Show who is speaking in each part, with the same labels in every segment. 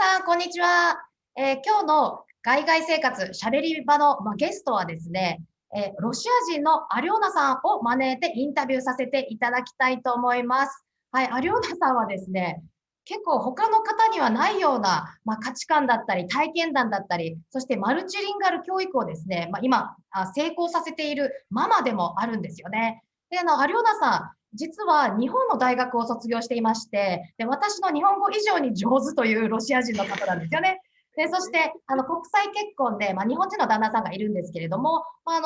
Speaker 1: さん、こんにちは。今日の海外生活しゃべり場の、ゲストはですね、ロシア人のアリョーナさんを招いてインタビューさせていただきたいと思います。はい、アリョーナさんはですね、結構他の方にはないような、価値観だったり、体験談だったり、そしてマルチリンガル教育をですね、今成功させているママでもあるんですよね。で、アリョーナさん、実は日本の大学を卒業していまして、で、私の日本語以上に上手というロシア人の方なんですよね。で、そして、国際結婚で、日本人の旦那さんがいるんですけれども、本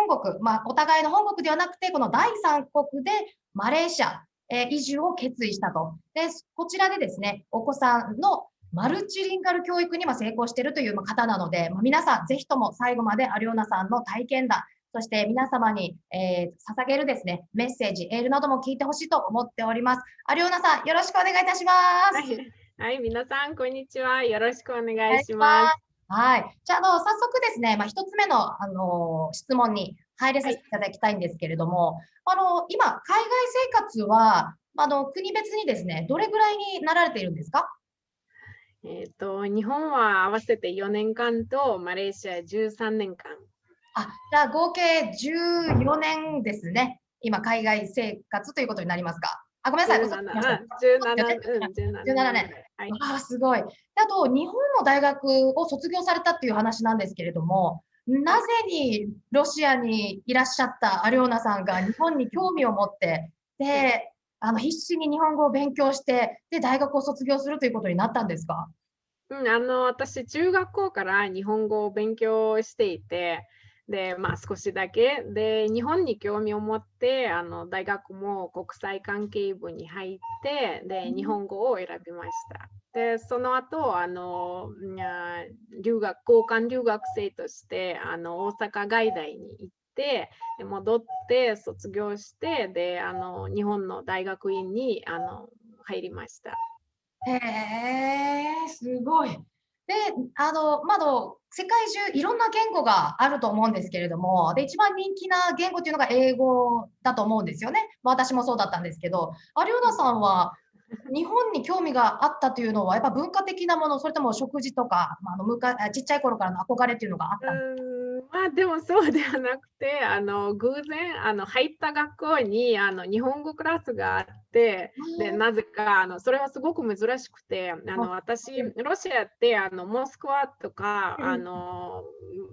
Speaker 1: 国、お互いの本国ではなくて、この第三国でマレーシア、移住を決意したと。で、こちらでですね、お子さんのマルチリンガル教育に成功しているという方なので、皆さんぜひとも最後までアリョーナさんの体験談、そして皆様に、捧げるですね、メッセージ、エールなども聞いてほしいと思っております。アリョーナさん、よろしくお願いいたします。
Speaker 2: はい、皆さん、こんにちは。よろしくお願い
Speaker 1: お願いし
Speaker 2: します。
Speaker 1: ます。はい。じゃあ、早速ですね、一つ目の、質問に入れさせていただきたいんですけれども、今、海外生活は、国別にですね、どれぐらいになられているんですか？
Speaker 2: 日本は合わせて4年間とマレーシア13年間。
Speaker 1: じゃあ合計14年ですね。今、海外生活ということになりますか？ごめんなさい、嘘つきました。17年。
Speaker 2: はい。
Speaker 1: すごい。あと、日本の大学を卒業されたっていう話なんですけれども、なぜにロシアにいらっしゃったアリョーナさんが日本に興味を持って、で、必死に日本語を勉強して、で、大学を卒業するということになったんですか？
Speaker 2: 私、中学校から日本語を勉強していて、で、少しだけ。で、日本に興味を持って、大学も国際関係部に入って、で、日本語を選びました。で、その後、交換留学生として、大阪外大に行って、で戻って卒業して、で、日本の大学院に入りました。
Speaker 1: へえ、すごい。で、世界中いろんな言語があると思うんですけれども、で、一番人気な言語っていうのが英語だと思うんですよね。私もそうだったんですけど、有吉さんは日本に興味があったというのは、やっぱ文化的なもの、それとも食事とか、ちっちゃい頃からの憧れっていうのがあったんですか？
Speaker 2: でもそうではなくて、偶然、入った学校に、日本語クラスがあって、で、なぜか、それはすごく珍しくて、私、ロシアって、モスクワとか、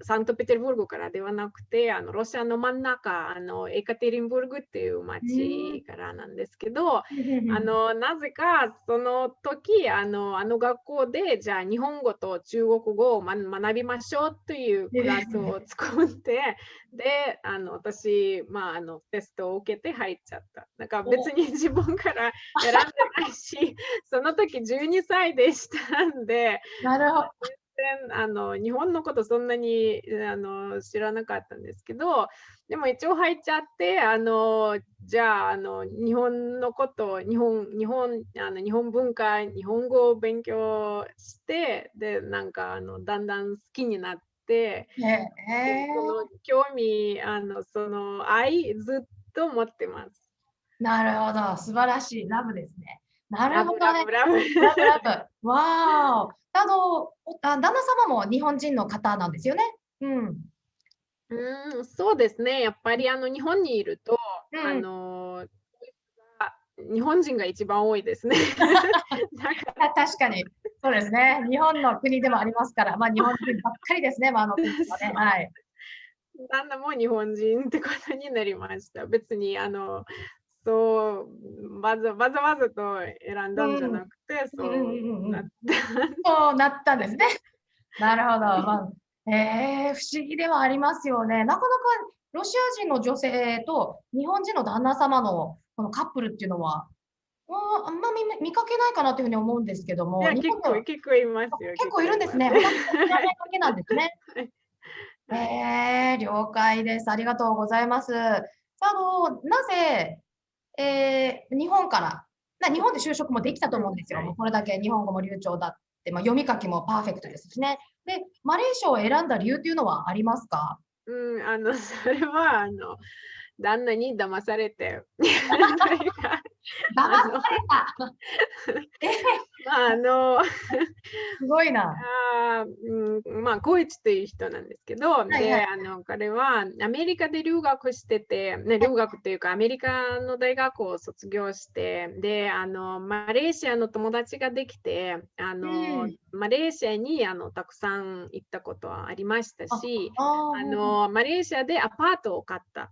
Speaker 2: サンクトペテルブルグからではなくて、ロシアの真ん中、エカテリンブルグっていう町からなんですけど、なぜか、その時、学校で、じゃあ、日本語と中国語を学びましょうというクラスを作って、で、私、テストを受けて入っちゃった。だから別に自分から選んでないし、その時12歳でしたんで、
Speaker 1: なるほど。
Speaker 2: 日本のことそんなに知らなかったんですけど、でも一応入っちゃって、じゃあ、日本のこと、日本文化、日本語を勉強して、で、だんだん好きになって、
Speaker 1: へえ。
Speaker 2: その興味、その愛、ずっと持ってます。
Speaker 1: なるほど、素晴らしい。ラブですね。なる
Speaker 2: ラブ
Speaker 1: ほどね。
Speaker 2: ラブラブ。
Speaker 1: ラブラブ。わーお。旦那様も日本人の方なんですよね。うん。
Speaker 2: そうですね。やっぱり日本にいると、
Speaker 1: うん。
Speaker 2: 日本人が一番多いですね。
Speaker 1: 確かに。そうですね。日本の国でもありますから、日本人ばっかりですね。国はね。はい。
Speaker 2: 旦那も日本人ってことになりました。別にそう、わざわざと選んだんじゃ
Speaker 1: うん。
Speaker 2: なくて、
Speaker 1: うんうん
Speaker 2: そう
Speaker 1: うんうん。
Speaker 2: なった。
Speaker 1: そうなったんですね。なるほど。不思議ではありますよね。なかなかロシア人の女性と日本人の旦那様のこのカップルっていうのは、あんま見かけないかなというふうに思うんですけども、
Speaker 2: いや、
Speaker 1: 日本では
Speaker 2: 結構いますよ。
Speaker 1: 結構いるんですね。私が知らないだけなんですね。
Speaker 2: はい。
Speaker 1: 了解です。ありがとうございます。なぜ、日本から、日本で就職もできたと思うんですよ。もうこれだけ日本語も流暢だって、読み書きもパーフェクトですしね。で、マレーシアを選んだ理由っていうのはありますか？
Speaker 2: それは、旦那に騙されて。というか、
Speaker 1: 騙さ
Speaker 2: あの、
Speaker 1: れた。え
Speaker 2: まあ、
Speaker 1: すごいな。
Speaker 2: まあ、コイチという人なんですけど、
Speaker 1: はいはい
Speaker 2: で、彼はアメリカで留学してて、ね、留学というか、アメリカの大学を卒業して、で、マレーシアの友達ができて、
Speaker 1: うん。
Speaker 2: マレーシアにたくさん行ったことはありました
Speaker 1: あ、
Speaker 2: し、
Speaker 1: ああ、うんうん。
Speaker 2: マレーシアでアパートを買った。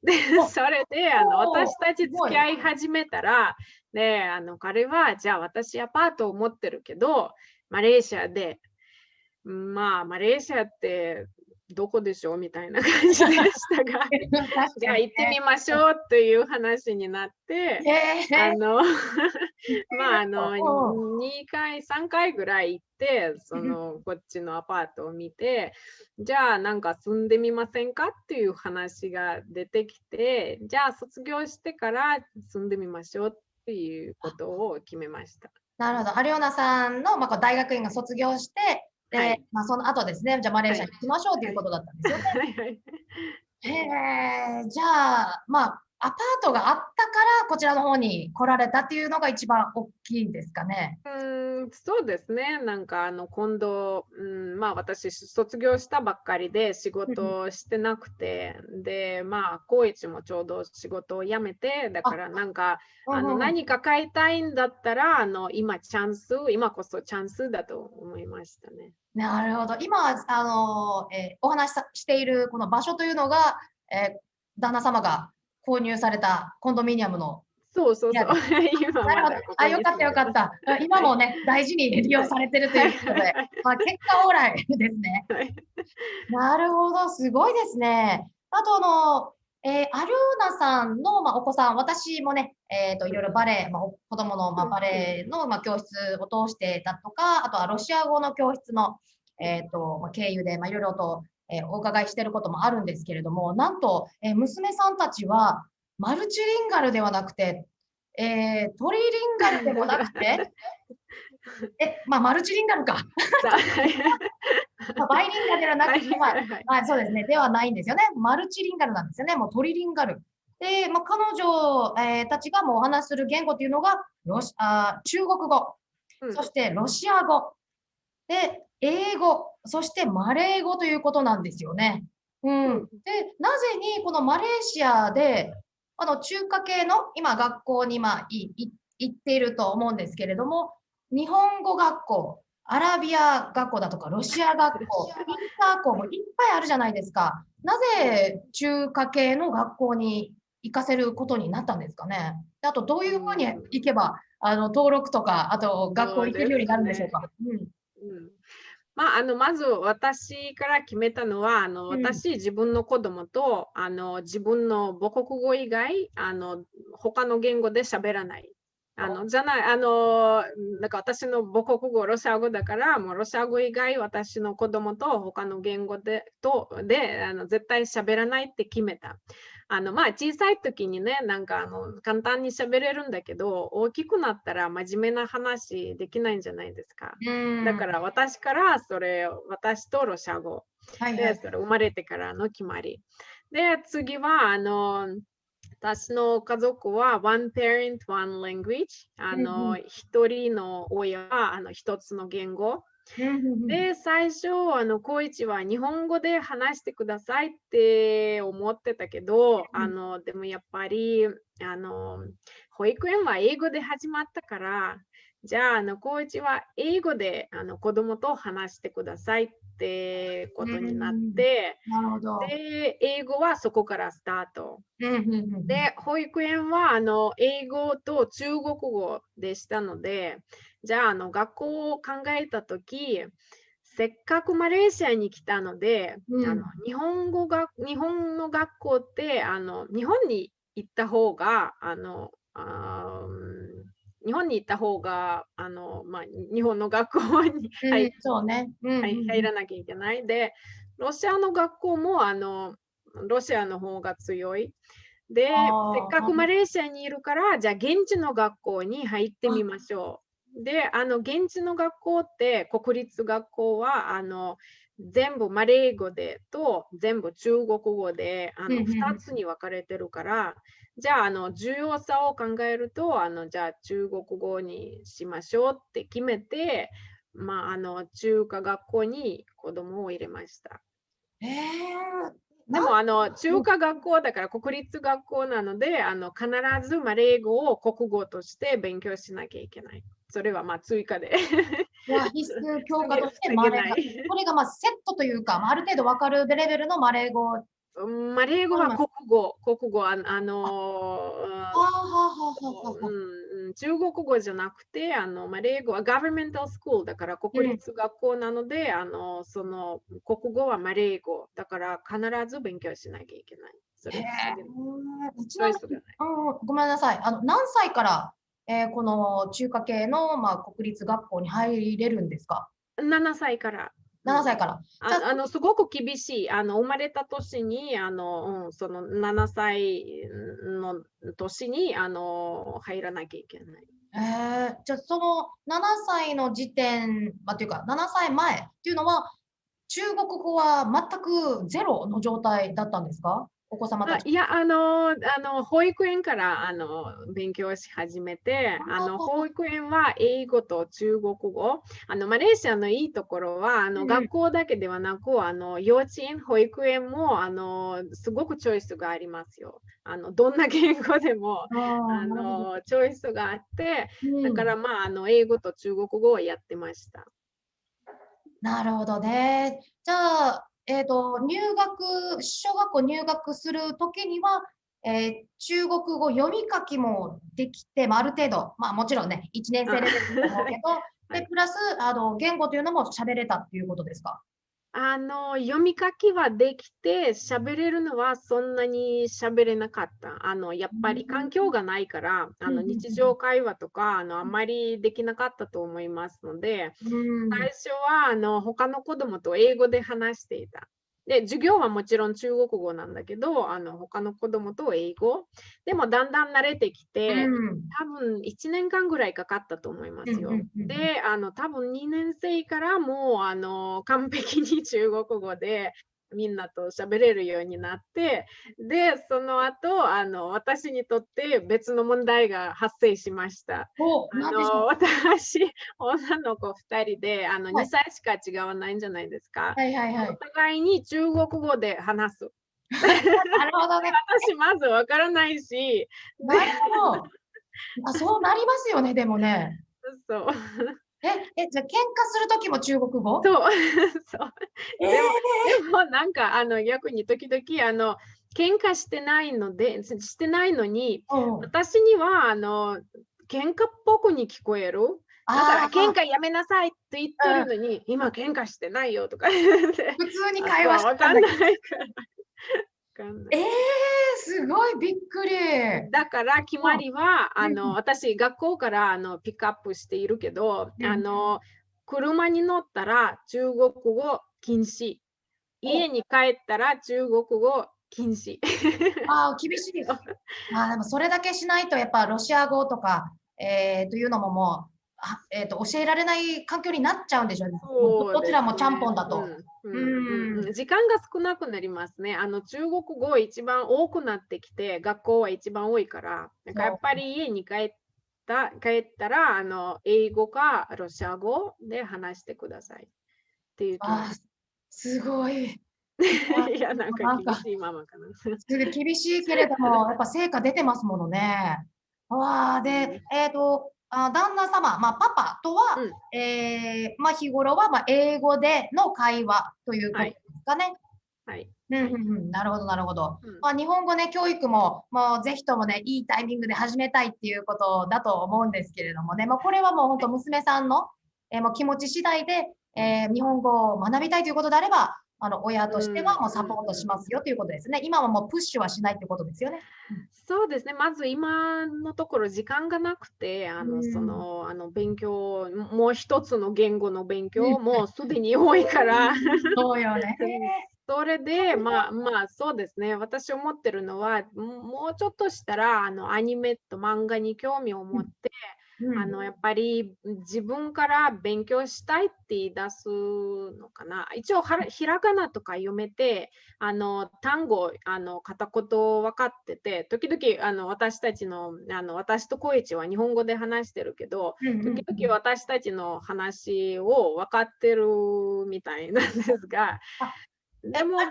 Speaker 2: で、
Speaker 1: お、
Speaker 2: それで
Speaker 1: おー、
Speaker 2: 私たち付き
Speaker 1: すごい。
Speaker 2: 合い始めたら、で、彼は、じゃあ私アパートを持ってるけど、マレーシアで、まあ、マレーシアってどこでしょうみたいな感じでしたが、
Speaker 1: 確
Speaker 2: じゃあ
Speaker 1: かにね。
Speaker 2: 行ってみましょうという話になって、
Speaker 1: ええ、
Speaker 2: あの、
Speaker 1: 行ってみ
Speaker 2: まあ、
Speaker 1: ると、
Speaker 2: 2回、3回ぐらい行って、
Speaker 1: うん。
Speaker 2: こっちのアパートを見て、じゃあなんか住んでみませんかっていう話が出てきて、じゃあ卒業してから住んでみましょうっていうことを決めました。
Speaker 1: なるほど。アリオナさんの、まあ、こう大学院が卒業して、で、
Speaker 2: はい。
Speaker 1: まあ、その後ですね、じゃあマレー
Speaker 2: はい。
Speaker 1: シアに行きましょうという
Speaker 2: はい。
Speaker 1: ことだったんですよね。
Speaker 2: はいはい。
Speaker 1: へえ、じゃあ、まあ、アパートがあったから、こちらの方に来られたっていうのが一番大きいですかね。
Speaker 2: そうですね。なんか今度、まあ私卒業したばっかりで仕
Speaker 1: うんうん。
Speaker 2: 事をしてなくて、で、まあ高一もちょうど仕事を辞めて、だか
Speaker 1: あ、
Speaker 2: らなんか
Speaker 1: うんうんうん。
Speaker 2: 何か買いたいんだったら、今こそチャンスだと思いましたね。
Speaker 1: なるほど。今、お話ししているこの場所というのが、旦那様が購入されたコンドミニアムの
Speaker 2: そうそうそう。
Speaker 1: 部屋です。
Speaker 2: 今
Speaker 1: なるほど。
Speaker 2: まだここ
Speaker 1: あ、よかった
Speaker 2: に住んでます。
Speaker 1: よかった。今
Speaker 2: はい。
Speaker 1: もね、大事に利用
Speaker 2: はい。
Speaker 1: されてると
Speaker 2: はい。
Speaker 1: いうことで、まあ、結果オーライですね。
Speaker 2: はい。
Speaker 1: なるほど、すごいですね。あと、アリョーナさんの、まあ、お子さん、私もね、いろいろバレエ、まあ、子供の、まあ、バレエの、まあ、教室を通してたとか、あとはロシア語の教室の、まあ、経由で、まあ、いろいろと、お伺いしていることもあるんですけれども、なんと、娘さんたちは、マルチリンガルではなくて、トリリンガルでもなくて、まあ、マルチリンガルか。
Speaker 2: はい。
Speaker 1: まあ、バイリンガルではなくて、
Speaker 2: バイリンガル、はい。
Speaker 1: まあ、そうですね、ではないんですよね。マルチリンガルなんですよね。もうトリリンガル。で、まあ、彼女、たちがもうお話しする言語というのが、中国語、
Speaker 2: うん。
Speaker 1: そしてロシア語、で、英語、そしてマレー語ということなんですよね。うん。
Speaker 2: うん。
Speaker 1: で、なぜにこのマレーシアで、中華系の今学校に、まあ、行っていると思うんですけれども、日本語学校、アラビア学校だとか、ロシア学校、インター校もいっぱいあるじゃないですか。な
Speaker 2: うん。
Speaker 1: ぜ中華系の学校に行かせることになったんですかね。であと、どう
Speaker 2: う
Speaker 1: いうふうに
Speaker 2: ん。
Speaker 1: 行けば、登録とか、あと学校
Speaker 2: そうで
Speaker 1: 行けるようにな
Speaker 2: すね。
Speaker 1: るんでしょうか。うん。
Speaker 2: うん。まあ、まず私から決めたのは、
Speaker 1: うん。
Speaker 2: 自分の子供と、自分の母国語以外、他の言語で喋らない。じゃない、なんか私の母国語、ロシア語だから、もうロシア語以外、私の子供と他の言語で絶対喋らないって決めた。まあ、小さい時にね、なんか簡単に喋れるんだけど、大きくなったら真面目な話できないんじゃないですか。
Speaker 1: うーん。
Speaker 2: だから私から私とロシア語。で、
Speaker 1: はいはい。
Speaker 2: それ生まれてからの決まり。で、次は、私の家族は one parent, one language。
Speaker 1: うんうん。
Speaker 2: 一人の親は一つの言語。
Speaker 1: うんうんうん。
Speaker 2: で、最初、高一は日本語で話してくださいって思ってたけど、
Speaker 1: うん。
Speaker 2: でもやっぱり、あの、保育園は英語で始まったから、じゃあ、高一は英語で子供と話してくださいって
Speaker 1: う
Speaker 2: ことになっ
Speaker 1: ーん。
Speaker 2: て、
Speaker 1: なるほど。
Speaker 2: で、英語はそこからスタート。
Speaker 1: うん、うんうんうん。
Speaker 2: で、保育園は英語と中国語でしたので、じゃあ学校を考えたとき、せっかくマレーシアに来たので、
Speaker 1: うん。
Speaker 2: 日本の学校って日本に行った方が日本に行った方がまあ、日本の学校に
Speaker 1: うん、そうね。うんうんうん。
Speaker 2: 入らなきゃいけない。で、ロシアの学校もロシアの方が強い。で、せっ
Speaker 1: ああ、
Speaker 2: かくマレーシアにいるから、じゃあ現地の学校に入ってみましょう。で、現地の学校って、国立学校は、全部マレー語でと全部中国語で
Speaker 1: うんうん
Speaker 2: 2
Speaker 1: うん。
Speaker 2: つに分かれてるから、じゃあ重要さを考えるとじゃあ中国語にしましょうって決めて、中華学校に子供を入れました。
Speaker 1: え
Speaker 2: でも中華学校だから国立学校なので必ずマレー語を国語として勉強しなきゃいけない。それは追加で。
Speaker 1: いや、必須教科として
Speaker 2: 防
Speaker 1: マレー語。
Speaker 2: げない。
Speaker 1: これがセットというか、ある程度わかるレベルのマレー語。
Speaker 2: マレー語は国語、中国語じゃなくて、マレー語は governmental school だから国立学校なので、その国語はマレー語だから必ず勉強しなきゃいけない。それ
Speaker 1: ちなみに、ごめんなさい。何歳から、この中華系の、国立学校に入れるんですか
Speaker 2: ？7歳から。
Speaker 1: 7歳から。
Speaker 2: すごく厳しい。生まれた年に、その7歳の年に入らなきゃいけない。
Speaker 1: じゃあ、その7歳の時点、というか、7歳前っていうのは、中国語は全くゼロの状態だったんですか？お子様たち。
Speaker 2: いや、保育園から勉強し始めて、保育園は英語と中国語。マレーシアのいいところは、学校だけではなく、幼稚園、保育園もすごくチョイスがありますよ。どんな言語でもチョイスがあって、だから英語と中国語をやってました。
Speaker 1: なるほどね。じゃあ、小学校入学するときには、中国語読み書きもできて、ある程度、もちろんね、1年生レベルだと思うけど、で、プラス、言語というのも喋れたっていうことですか？
Speaker 2: 読み書きはできて、喋れるのはそんなに喋れなかった。やっぱり環境がないから、日常会話とか、あんまりできなかったと思いますので、最初は他の子供と英語で話していた。で、授業はもちろん中国語なんだけど、他の子供と英語。でもだんだん慣れてきて、多分1年間ぐらいかかったと思いますよ。で、多分2年生からもう完璧に中国語でみんなと喋れるようになって、で、その後、私にとって別の問題が発生しました。私、女の子2人で、2歳しか違わないんじゃないですか。お互いに中国語で話す。
Speaker 1: なるほどね。
Speaker 2: 私、まずわからないし。
Speaker 1: なるほど。そうなりますよね、でもね。
Speaker 2: そう。
Speaker 1: じゃあ喧嘩するときも中国語？
Speaker 2: そう。でもなんか逆に時々喧嘩してないのに、私には喧嘩っぽくに聞こえる。だから喧嘩やめなさいって言ってるのに、今喧嘩してないよとか言って。
Speaker 1: 普通に会話して
Speaker 2: たんだけど。わかんないから。
Speaker 1: すごいびっくり。
Speaker 2: だから決まりは、私学校からピックアップしているけど、車に乗ったら中国語禁止。家に帰ったら中国語禁止。
Speaker 1: 厳しい。でもそれだけしないと、やっぱロシア語とか、というのももう、教えられない環境になっちゃうんでしょうね。どちらもちゃんぽんだと。
Speaker 2: 時間が少なくなりますね。中国語一番多くなってきて、学校は一番多いから、やっぱり家に帰ったら英語かロシア語で話してくださいっていう気持ち。
Speaker 1: すごい。
Speaker 2: いや、なんか厳しいママかな。
Speaker 1: 厳しいけれども、やっぱ成果出てますものね。で、旦那様、パパとは、日頃は英語での会話ということですかね。なるほど、なるほど。日本語ね、教育も、ぜひともね、いいタイミングで始めたいっていうことだと思うんですけれどもね、これはもう本当娘さんの、もう気持ち次第で、日本語を学びたいということであれば、親としてはもうサポートしますよということですね。今はもうプッシュはしないということですよね。
Speaker 2: そうですね。まず今のところ時間がなくて、勉強、もう一つの言語の勉強もすでに多いから。
Speaker 1: そうよね。
Speaker 2: それで、そうですね。私思ってるのは、もうちょっとしたら、アニメと漫画に興味を持って、やっぱり自分から勉強したいって言い出すのかな。一応ひらがなとか読めて、単語、片言分かってて、時々私たちの、私とコイチは日本語で話してるけど、時々私たちの話を分かってるみたいなんですが、でも、
Speaker 1: アリ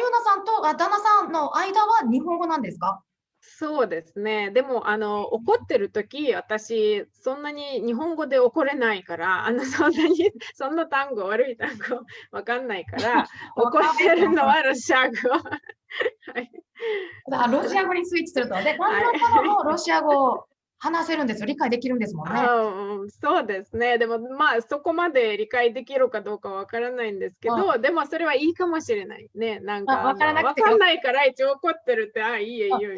Speaker 1: オナさんと旦那さんの間は日本語なんですか？
Speaker 2: そうですね。でも、怒ってる時、私、そんなに日本語で怒れないから、そんな単語、悪い単語、わかんないから、怒ってるのはロシア語。はい。
Speaker 1: だからロシア語にスイッチすると。で、旦那様もロシア語を話せるんですよ。理解できるんですもんね。
Speaker 2: そうですね。でも、まあ、そこまで理解できるかどうかわからないんですけど、でもそれはいいかもしれないね。なんか、
Speaker 1: わからなくて
Speaker 2: わかんないから一応怒ってるって、いいよ、いいよ。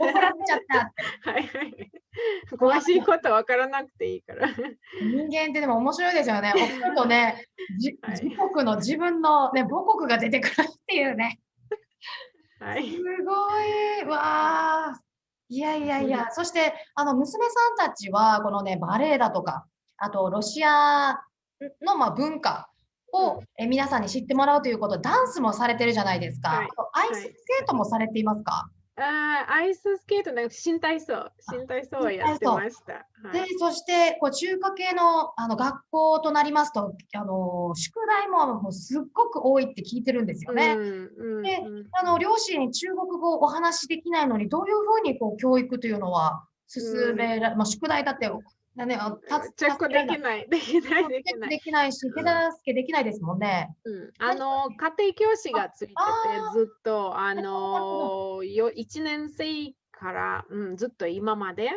Speaker 1: 怒らせちゃったって。
Speaker 2: はいはい。詳しいことわからなくていいから。
Speaker 1: 人間ってでも面白いですよね。怒るとね、自国の自分のね、母国が出てくるっていうね。
Speaker 2: はい。
Speaker 1: すごい。わあ。いやいやいや、そして、娘さんたちは、このね、バレエだとか、あと、ロシアの、文化を、皆さんに知ってもらうということ、ダンスもされてるじゃないですか。
Speaker 2: はい
Speaker 1: あと、アイススケートもされていますか？
Speaker 2: アイススケート、新体操をやってました。
Speaker 1: で、そして、中華系の、学校となりますと、宿題もすっごく多いって聞いてるんですよね。で、両親に中国語をお話しできないのに、どういうふうに教育というのは進めら宿題だって、
Speaker 2: チェックできない。
Speaker 1: できないし、手助けできないですもんね。
Speaker 2: 家庭教師がついてて、ずっと、1年生から、ずっと今まで、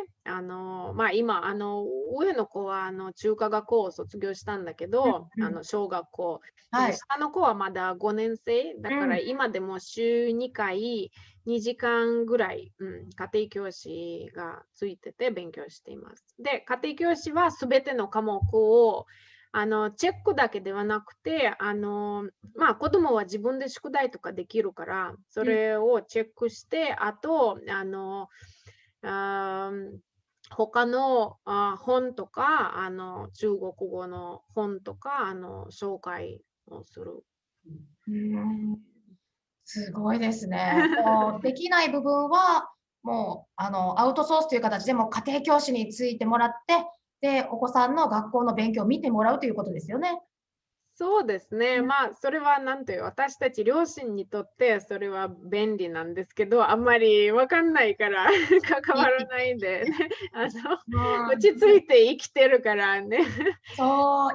Speaker 2: 今、上の子は中華学校を卒業したんだけど、小学校。下の子はまだ5年生、だから今でも週2回、2時間ぐらい、家庭教師がついてて勉強しています。で、家庭教師はすべての科目をチェックだけではなくて、子供は自分で宿題とかできるから、それをチェックして、あと、他の本とか、中国語の本とか、紹介をする。
Speaker 1: すごいですね。できない部分は、もう、アウトソースという形でも家庭教師についてもらって、で、お子さんの学校の勉強を見てもらうということですよね。
Speaker 2: そうですね。それはなんという、私たち両親にとってそれは便利なんですけど、あんまりわかんないから関わらないで、ね、落ち着いて生きてるからね。
Speaker 1: そう。